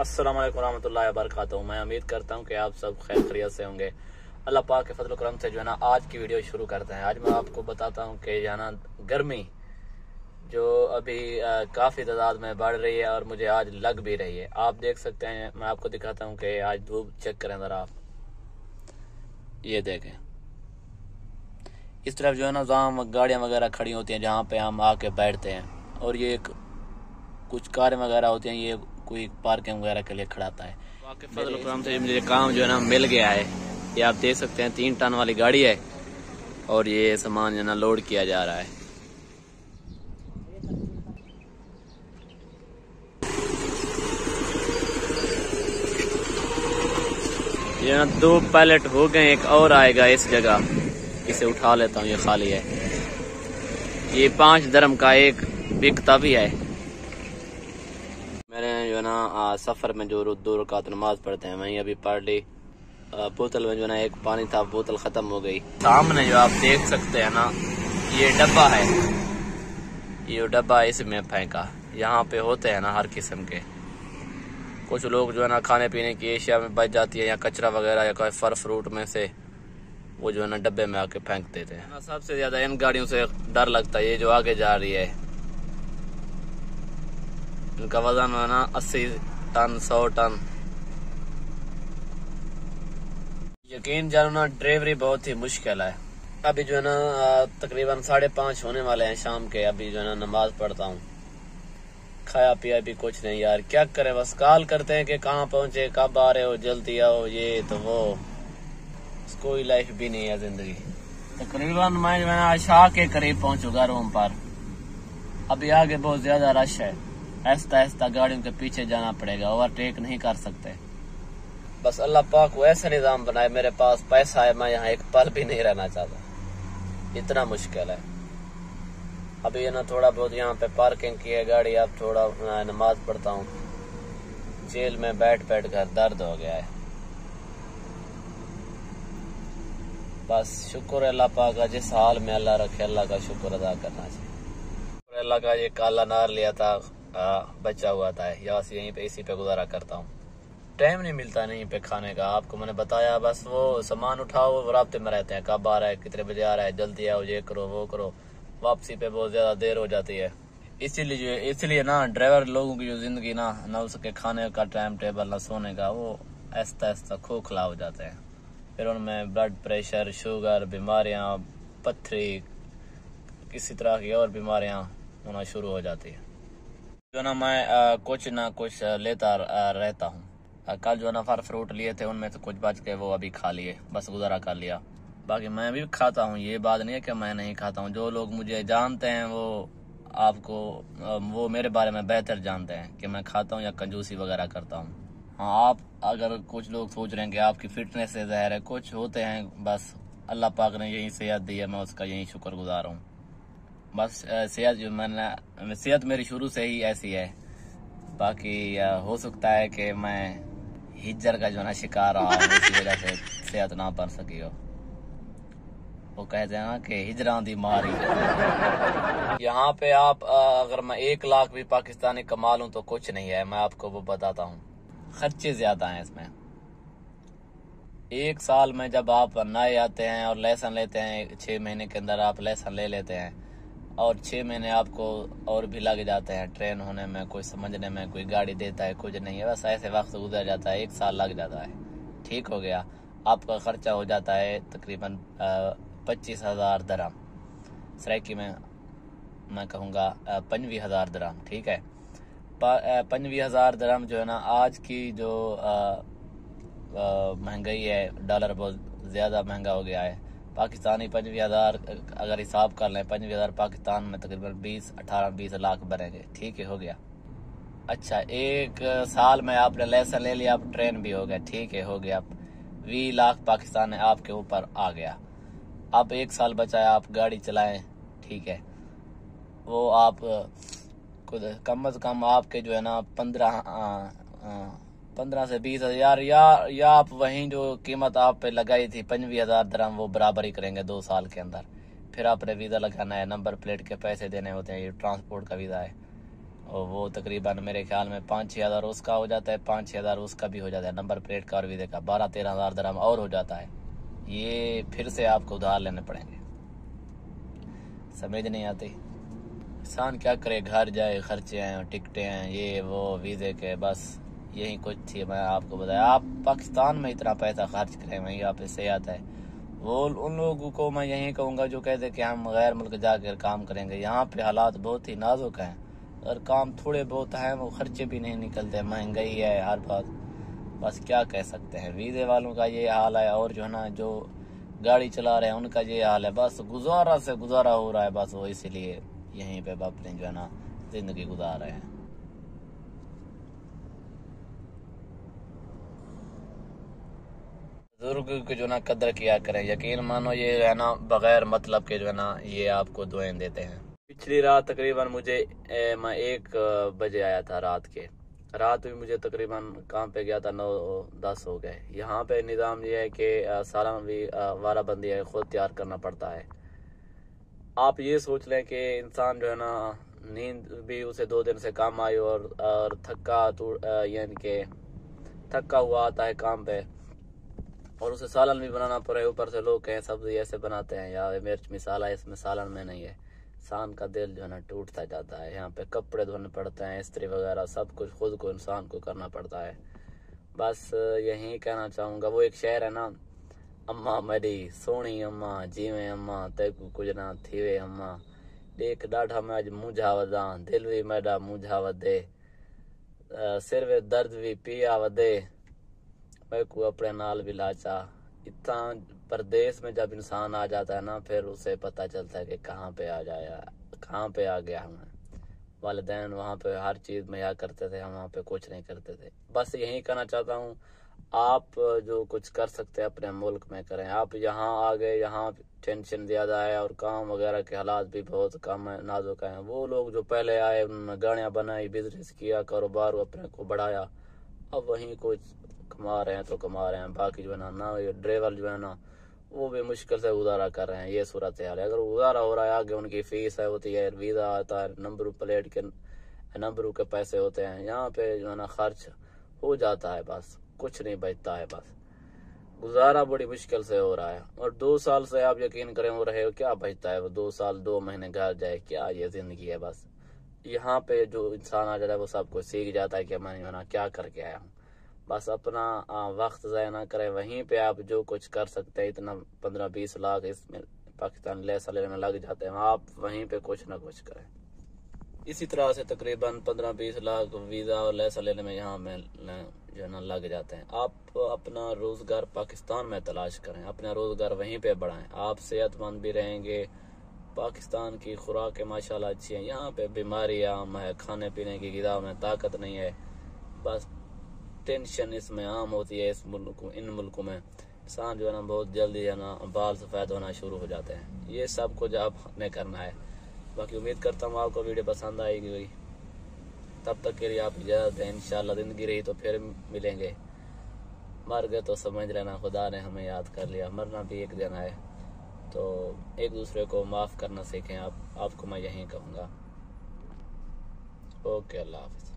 अस्सलाम वालेकुम रहमतुल्लाहि व बरकातहू। मैं उम्मीद करता हूँ कि आप सब खैर खैरियत से होंगे। अल्लाह पाक के फजल करम से जो है ना आज की वीडियो शुरू करते हैं। आज मैं आपको बताता हूँ कि जो है ना गर्मी जो अभी काफ़ी तादाद में बढ़ रही है और मुझे आज लग भी रही है। आप देख सकते हैं, मैं आपको दिखाता हूँ कि आज धूप चेक करें ज़रा आप, ये देखें। इस तरफ जो है ना जहाँ गाड़ियाँ वगैरह खड़ी होती हैं, जहाँ पे हम आके बैठते हैं, और ये कुछ कारें वगैरह होती हैं, ये कोई पार्किंग वगैरह के लिए खड़ाता है। वाकई फजल करम से मुझे काम जो है ना मिल गया है। ये आप देख सकते हैं 3 टन वाली गाड़ी है और ये सामान जो है ना लोड किया जा रहा है। ये ना 2 पैलेट हो गए, एक और आएगा इस जगह, इसे उठा लेता हूँ, ये खाली है। ये 5 दरम का एक बिकता भी है। मैंने जो है ना सफ़र में जो 2 रकात नमाज पढ़ते हैं वहीं अभी पढ़ ली। बोतल में जो है ना एक पानी था, बोतल ख़त्म हो गई। सामने जो आप देख सकते हैं ना, ये डब्बा है, ये डब्बा इसमें फेंका। यहाँ पे होते हैं ना हर किस्म के, कुछ लोग जो है ना खाने पीने की एशिया में बच जाती है या कचरा वगैरह या कोई फल फ्रूट में से वो जो है ना डब्बे में आके फेंक देते हैं। सबसे ज़्यादा इन गाड़ियों से डर लगता है, ये जो आगे जा रही है, इनका वजन है ना 80 टन 100 टन। यकीन जानो ना ड्राइवरी बहुत ही मुश्किल है। अभी जो है ना तकरीबन 5:30 होने वाले हैं शाम के। अभी जो है ना नमाज पढ़ता हूँ, खाया पिया भी कुछ नहीं यार, क्या करें, बस कॉल करते हैं कि कहाँ पहुँचे, कब आ रहे हो, जल्दी आओ, ये तो वो, कोई लाइफ भी नहीं है जिंदगी। तकरीबन मैं जो है ना आशा के करीब पहुँचूंगा रूम पर। अभी आगे बहुत ज्यादा रश है, ऐसा ऐसा गाड़ियों के पीछे जाना पड़ेगा, ओवरटेक नहीं कर सकते। बस अल्लाह पाक को ऐसा निज़ाम बनाए, मेरे पास पैसा है, मैं यहाँ एक पल भी नहीं रहना चाहता, इतना मुश्किल है। अभी ना थोड़ा बहुत यहाँ पे पार्किंग की है गाड़ी, अब थोड़ा नमाज पढ़ता हूँ। जेल में बैठ बैठ कर दर्द हो गया है। बस शुक्र अल्लाह पाक का, जिस हाल में अल्लाह रखे अल्लाह का शुक्र अदा करना चाहिए। अल्लाह का ये काला नार लिया था, बचा हुआ था, यहाँ से यहीं पे इसी पे गुजारा करता हूँ। टाइम नहीं मिलता नहीं पे खाने का, आपको मैंने बताया। बस वो सामान उठाओ, वो राब्ते में रहते हैं, कब आ रहा है, कितने बजे आ रहा है, जल्दी आओ, ये करो वो करो। वापसी पे बहुत ज्यादा देर हो जाती है। इसीलिए ना ड्राइवर लोगों की जो जिंदगी ना उसके खाने का टाइम टेबल ना सोने का, वो ऐसा ऐसा खोखला हो जाते हैं। फिर उनमें ब्लड प्रेशर, शुगर, बीमारियां, पथरी, किसी तरह की और बीमारियां होना शुरू हो जाती है। जो ना मैं कुछ ना कुछ लेता रहता हूँ। कल जो ना फल फ्रूट लिए थे, उनमें से कुछ बच के वो अभी खा लिए, बस गुजारा कर लिया। बाकी मैं भी खाता हूँ, ये बात नहीं है कि मैं नहीं खाता हूँ। जो लोग मुझे जानते हैं वो मेरे बारे में बेहतर जानते हैं कि मैं खाता हूँ या कंजूसी वगैरह करता हूँ। हाँ, आप अगर कुछ लोग सोच रहे हैं कि आपकी फिटनेस से ज़ाहिर है, कुछ होते हैं, बस अल्लाह पाक ने यही सेहत दी है, मैं उसका यही शुक्रगुजार हूँ। बस सेहत मेरी शुरू से ही ऐसी है। बाकी हो सकता है कि मैं हिज्जर का जो ना शिकार रहा हूँ, इसी वजह से सेहत ना बन सकी हो। वो कहते हैं ना कि हिजरा दी मारी। यहाँ पे आप अगर मैं 1 लाख भी पाकिस्तानी कमा लूँ तो कुछ नहीं है, मैं आपको वो बताता हूँ। खर्चे ज्यादा हैं इसमें। 1 साल में जब आप नए आते हैं और लेसन लेते हैं, 6 महीने के अंदर आप लेसन ले लेते हैं, और 6 महीने आपको और भी लग जाते हैं ट्रेन होने में, कोई समझने में, कोई गाड़ी देता है, कुछ नहीं है, बस ऐसे वक्त गुजर जाता है। 1 साल लग जाता है, ठीक हो गया। आपका खर्चा हो जाता है तकरीबन 25,000 दरम, सराइकी में मैं कहूँगा 25,000 दरम, ठीक है। 25,000 दरम जो है ना, आज की जो महंगाई है, डॉलर बहुत ज़्यादा महंगा हो गया है। पाकिस्तानी 25,000 अगर हिसाब कर लें, 25,000 पाकिस्तान में तकरीबन 18-20 लाख बनेंगे, ठीक है, हो गया। अच्छा, 1 साल में आपने लेसन ले लिया, आप ट्रेन भी हो गया, ठीक है, हो गया। 20 लाख पाकिस्तान आपके ऊपर आ गया। अब 1 साल बचा है, आप गाड़ी चलाएं, ठीक है। वो आप खुद कम से कम आपके जो है ना 15 से 20 हजार या आप वहीं जो कीमत आप पे लगाई थी 25,000 दरम, वो बराबर ही करेंगे 2 साल के अंदर। फिर आपने वीज़ा लगाना है, नंबर प्लेट के पैसे देने होते हैं, ये ट्रांसपोर्ट का वीज़ा है, और वो तकरीबन मेरे ख्याल में 5-6 हज़ार उसका हो जाता है, 5-6 हज़ार उसका भी हो जाता है, नंबर प्लेट का और वीज़े का 12-13 हज़ार दिरहम और हो जाता है। ये फिर से आपको उधार लेने पड़ेंगे। समझ नहीं आती। इंसान क्या करे, घर जाए, खर्चे हैं, टिकटें हैं, ये वो वीज़े के, बस यही कुछ थी। मैं आपको बताया, आप पाकिस्तान में इतना पैसा खर्च करें, वहीं आप इससे आता है। वो उन लोगों को मैं यही कहूँगा जो कहते कि हम गैर मुल्क जाकर काम करेंगे। यहाँ पे हालात बहुत ही नाजुक हैं, अगर काम थोड़े बहुत हैं वो खर्चे भी नहीं निकलते, महंगाई है हर बात। बस क्या कह सकते हैं, वीज़े वालों का ये हाल है, और जो है ना जो गाड़ी चला रहे हैं उनका ये हाल है। बस गुजारा से गुजारा हो रहा है, बस वो इसीलिए यहीं पे अपनी जो है ना जिंदगी गुजार रहे हैं। बुजुर्ग की जो ना कदर किया करें, यकीन मानो ये है ना बगैर मतलब के जो है ना ये आपको दुआएं देते हैं। पिछली रात तकरीबन मुझे मैं 1 बजे आया था रात भी मुझे तकरीबन काम पे गया था 9-10 हो गए। यहाँ पे निज़ाम ये है कि सालाना भी वाराबंदी है, खुद तैयार करना पड़ता है। आप ये सोच लें कि इंसान जो है ना नींद भी उसे 2 दिन से कम आई और यानी कि थका हुआ आता है काम पे, और उसे सालन भी बनाना पड़े। ऊपर से लोग कहें सब्जी ऐसे बनाते हैं या मिर्च मसाला इसमें सालन में नहीं है। इंसान का दिल जो है ना टूटता जाता है। यहाँ पे कपड़े धोने पड़ते हैं, इस्त्री वगैरह सब कुछ खुद को इंसान को करना पड़ता है। बस यही कहना चाहूँगा, वो एक शेर है ना, अम्मा मेरी सोनी अम्मा जीवे अम्मा तेकू कुछ ना थीवे अम्मा, देख डाढ़ा मैं अज मुझा वदा दिल भी मेरा मुझा वदे, सिर वे दर्द भी पिया वदे, मैं को अपने नाल भी लाचा। इतना परदेश में जब इंसान आ जाता है ना, फिर उसे पता चलता है कि कहाँ पे आ गया हूँ। वालिदैन वहाँ पे हर चीज़ मुहैया करते थे, हम वहाँ पे कुछ नहीं करते थे। बस यही कहना चाहता हूँ, आप जो कुछ कर सकते हैं अपने मुल्क में करें। आप यहाँ आ गए, यहाँ टेंशन ज़्यादा है और काम वगैरह के हालात भी बहुत कम है, नाजुक हैं। वो लोग जो पहले आए उन्होंने गाड़ियाँ बनाई, बिजनेस किया, कारोबार अपने को बढ़ाया, अब वहीं कुछ कमा रहे हैं तो कमा रहे हैं। बाकी जो है ना ये ड्राइवर जो है ना वो भी मुश्किल से गुजारा कर रहे हैं। ये सूरत हाल है। अगर गुजारा हो रहा है, आगे उनकी फीस है होती है, वीज़ा आता है, नंबर प्लेट के नंबरों के पैसे होते हैं, यहाँ पे जो है ना खर्च हो जाता है, बस कुछ नहीं बचता है। बस गुजारा बड़ी मुश्किल से हो रहा है। और 2 साल से आप यकीन करें हो रहे हो, क्या बचता है वो 2 साल 2 महीने घर जाए, क्या ये जिंदगी है। बस यहाँ पे जो इंसान आ जाता है वो सब कुछ सीख जाता है कि मैं क्या करके आया हूँ। बस अपना वक्त ज़ाया ना करें, वहीं पे आप जो कुछ कर सकते हैं, इतना 15-20 लाख इसमें पाकिस्तान लेसा लेने में लग जाते हैं, आप वहीं पे कुछ ना कुछ करें। इसी तरह से तकरीबन 15-20 लाख वीज़ा और लेसा लेने में यहाँ में जो है ना लग जाते हैं। आप अपना रोज़गार पाकिस्तान में तलाश करें, अपना रोज़गार वहीं पे बढ़ाएं, आप सेहतमंद भी रहेंगे। पाकिस्तान की खुराकें माशाल्लाह अच्छी हैं, यहाँ पे बीमारी आम है, खाने पीने की ग़िज़ा में ताकत नहीं है। बस टेंशन इसमें आम होती है। इन मुल्कों में इंसान जो है ना बहुत जल्दी है ना बाल सफ़ेद होना शुरू हो जाते हैं। ये सब कुछ आपने करना है। बाकी उम्मीद करता हूँ आपको वीडियो पसंद आएगी। तब तक के लिए आप इजाज़त दें। इंशाल्लाह ज़िंदगी रही तो फिर मिलेंगे, मर गए तो समझ लेना खुदा ने हमें याद कर लिया। मरना भी एक दिन है, तो एक दूसरे को माफ़ करना सीखें। आपको मैं यही कहूँगा। ओके, अल्लाह हाफ़िज़।